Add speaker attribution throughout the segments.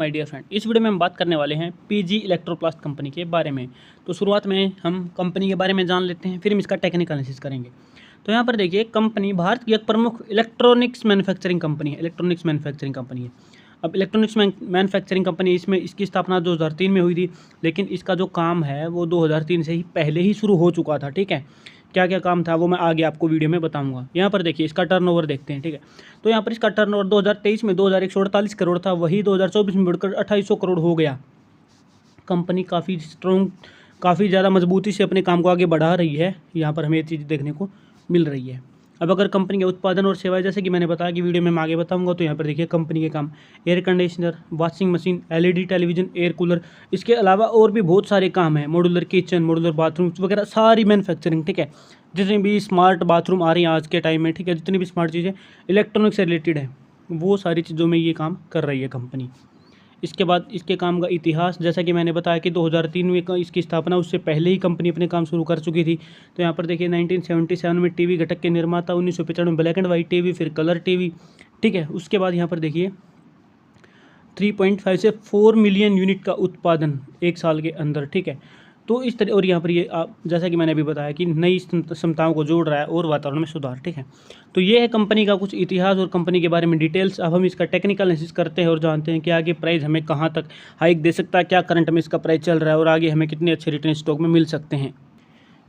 Speaker 1: My dear friend, इस video में हम बात करने वाले हैं पीजी इलेक्ट्रोप्लास्ट कंपनी के बारे में। तो शुरुआत में हम कंपनी के बारे में जान लेते हैं, फिर हम इसका टेक्निकल एनालिसिस करेंगे। तो यहाँ पर देखिए, कंपनी भारत की एक प्रमुख इलेक्ट्रॉनिक्स मैन्युफैक्चरिंग कंपनी है। अब इलेक्ट्रॉनिक्स मैन्युफैक्चरिंग कंपनी, इसमें इसकी स्थापना 2003 में हुई थी, लेकिन इसका जो काम है वो 2003 से ही पहले ही शुरू हो चुका था। ठीक है, क्या क्या काम था वो मैं आगे आपको वीडियो में बताऊंगा। यहाँ पर देखिए, इसका टर्नओवर देखते हैं। ठीक है, तो यहाँ पर इसका टर्नओवर 2023 में 2148 करोड़ था, वही 2024 में बढ़कर 2800 करोड़ हो गया। कंपनी काफ़ी स्ट्रॉन्ग, काफ़ी ज़्यादा मजबूती से अपने काम को आगे बढ़ा रही है। यहाँ पर हमें ये चीज़ देखने को मिल रही है। अब अगर कंपनी के उत्पादन और सेवाएं, जैसे कि मैंने बताया कि वीडियो में मैं आगे बताऊंगा, तो यहाँ पर देखिए कंपनी के काम air conditioner, washing machine, LED television, air cooler, इसके अलावा और भी बहुत सारे काम हैं, मॉड्यूलर किचन, मॉड्यूलर बाथरूम वगैरह, सारी मैन्युफैक्चरिंग। ठीक है, जितनी भी स्मार्ट बाथरूम आ रही हैं आज के टाइम में, ठीक है, जितनी भी स्मार्ट चीज़ें इलेक्ट्रॉनिक से रिलेटेड है, वो सारी चीज़ों में ये काम कर रही है कंपनी। इसके बाद इसके काम का इतिहास, जैसा कि मैंने बताया कि 2003 में इसकी स्थापना, उससे पहले ही कंपनी अपने काम शुरू कर चुकी थी। तो यहाँ पर देखिए 1977 में टीवी घटक के निर्माता, 1995 में ब्लैक एंड वाइट टीवी, फिर कलर टीवी। ठीक है, उसके बाद यहाँ पर देखिए 3.5 से 4 मिलियन यूनिट का उत्पादन एक साल के अंदर। ठीक है, तो इस तरह, और यहाँ पर ये जैसा कि मैंने अभी बताया कि नई क्षमताओं को जोड़ रहा है और वातावरण में सुधार। ठीक है, तो ये है कंपनी का कुछ इतिहास और कंपनी के बारे में डिटेल्स। अब हम इसका टेक्निकल एनालिसिस करते हैं और जानते हैं कि आगे प्राइस हमें कहाँ तक हाइक दे सकता है, क्या करंट में इसका प्राइस चल रहा है और आगे हमें कितने अच्छे रिटर्न स्टॉक में मिल सकते हैं।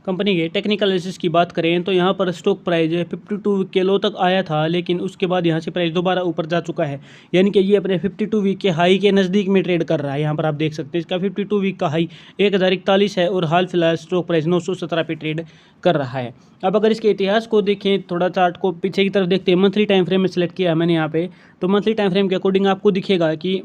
Speaker 1: कंपनी के टेक्निकल एनालिसिस की बात करें तो यहाँ पर स्टॉक प्राइस 52 के लो तक आया था, लेकिन उसके बाद यहाँ से प्राइस दोबारा ऊपर जा चुका है, यानी कि ये अपने 52 वीक के हाई के नज़दीक में ट्रेड कर रहा है। यहाँ पर आप देख सकते हैं इसका 52 वीक का हाई 1041 है और हाल फिलहाल स्टॉक प्राइस 917 पे ट्रेड कर रहा है। अब अगर इसके इतिहास को देखें, थोड़ा चार्ट को पीछे की तरफ देखते हैं, मंथली टाइम फ्रेम में सेलेक्ट किया है मैंने यहाँ पे, तो मंथली टाइम फ्रेम के अकॉर्डिंग आपको दिखेगा कि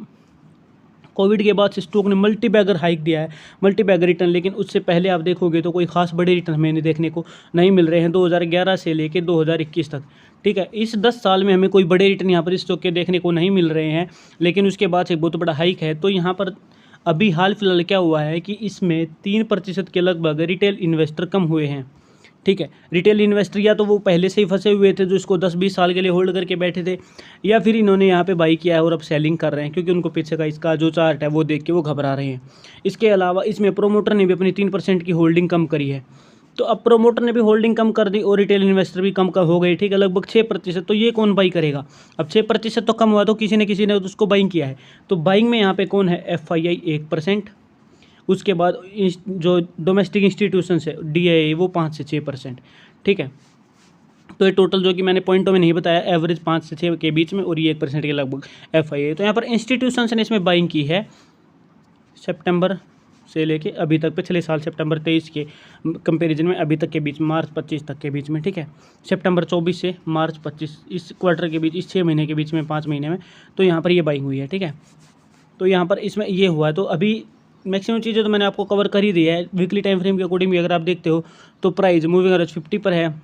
Speaker 1: कोविड के बाद से स्टॉक ने मल्टी बैगर हाइक दिया है, मल्टी बैगर रिटर्न। लेकिन उससे पहले आप देखोगे तो कोई खास बड़े रिटर्न हमें देखने को नहीं मिल रहे हैं 2011 से लेकर 2021 तक। ठीक है, इस 10 साल में हमें कोई बड़े रिटर्न यहाँ पर स्टॉक के देखने को नहीं मिल रहे हैं, लेकिन उसके बाद से बहुत बड़ा हाइक है। तो यहाँ पर अभी हाल फिलहाल क्या हुआ है कि इसमें 3% के लगभग रिटेल इन्वेस्टर कम हुए हैं। ठीक है, रिटेल इन्वेस्टर या तो वो पहले से ही फंसे हुए थे जो इसको 10-20 साल के लिए होल्ड करके बैठे थे, या फिर इन्होंने यहाँ पे बाई किया है और अब सेलिंग कर रहे हैं, क्योंकि उनको पीछे का इसका जो चार्ट है वो देख के वो घबरा रहे हैं। इसके अलावा इसमें प्रोमोटर ने भी अपनी 3% की होल्डिंग कम करी है। तो अब प्रोमोटर ने भी होल्डिंग कम कर दी और रिटेल इन्वेस्टर भी कम हो गए। ठीक है, लगभग 6%। तो ये कौन बाई करेगा? अब 6% तो कम हुआ, तो किसी ने उसको बाइंग किया है। तो बाइंग में यहाँ पे कौन है? FII 1%, उसके बाद जो डोमेस्टिक इंस्टीट्यूशन है DII वो 5 से 6%। ठीक है, तो ये टोटल जो कि मैंने पॉइंटों में नहीं बताया, एवरेज 5 से 6 के बीच में, और ये 1% के लगभग FII। तो यहाँ पर इंस्टीट्यूशंस ने इसमें बाइंग की है सितंबर से लेके अभी तक, पिछले साल सितंबर 23 के कंपैरिजन में अभी तक के बीच, मार्च 25 तक के बीच में। ठीक है, सितंबर 24 से मार्च 25, इस क्वार्टर के बीच, इस 6 महीने के बीच में, 5 महीने में, तो यहाँ पर ये बाइंग हुई है। ठीक है, तो यहाँ पर इसमें ये हुआ है। तो अभी मैक्सिमम चीज़ें तो मैंने आपको कवर कर ही दी है। वीकली टाइम फ्रेम के अकॉर्डिंग भी अगर आप देखते हो तो प्राइस मूविंग एवरेज 50 पर है।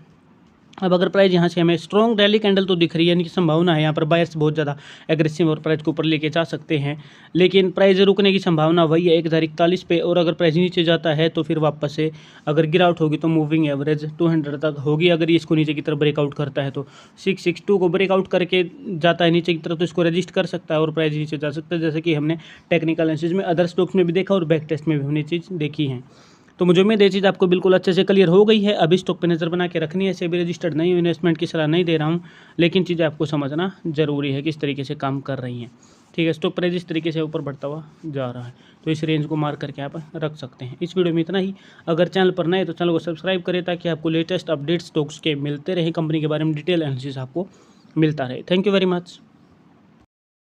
Speaker 1: अब अगर प्राइस यहाँ से हमें स्ट्रॉन्ग रैली कैंडल तो दिख रही है, यानी कि संभावना है यहाँ पर बायर्स बहुत ज़्यादा एग्रेसिव और प्राइस को ऊपर लेके जा सकते हैं, लेकिन प्राइस रुकने की संभावना वही है 1041 पे। और अगर प्राइस नीचे जाता है तो फिर वापस से अगर गिरावट होगी तो मूविंग एवरेज 200 तक होगी। अगर ये इसको नीचे की तरफ ब्रेकआउट करता है तो 662 को ब्रेकआउट करके जाता है नीचे की तरफ, तो इसको रजिस्ट कर सकता है और प्राइस नीचे जा सकता है, जैसे कि हमने टेक्निकल एनालिसिस में अदर स्टॉक्स में भी देखा और बैक टेस्ट में भी हमने चीज़ देखी है। तो मुझे उम्मीद है ये चीज़ आपको बिल्कुल अच्छे से क्लियर हो गई है। अभी स्टॉक पे नज़र बना के रखनी है, ऐसे भी रजिस्टर्ड नहीं, इन्वेस्टमेंट की सलाह नहीं दे रहा हूँ, लेकिन चीज़ें आपको समझना जरूरी है किस तरीके से काम कर रही हैं। ठीक है, स्टॉक प्राइस इस तरीके से ऊपर बढ़ता हुआ जा रहा है, तो इस रेंज को मार्क करके आप रख सकते हैं। इस वीडियो में इतना ही। अगर चैनल पर नए तो चैनल को सब्सक्राइब करें, ताकि आपको लेटेस्ट अपडेट स्टॉक्स के मिलते रहे, कंपनी के बारे में डिटेल एनालिसिस आपको मिलता रहे। Thank you very much.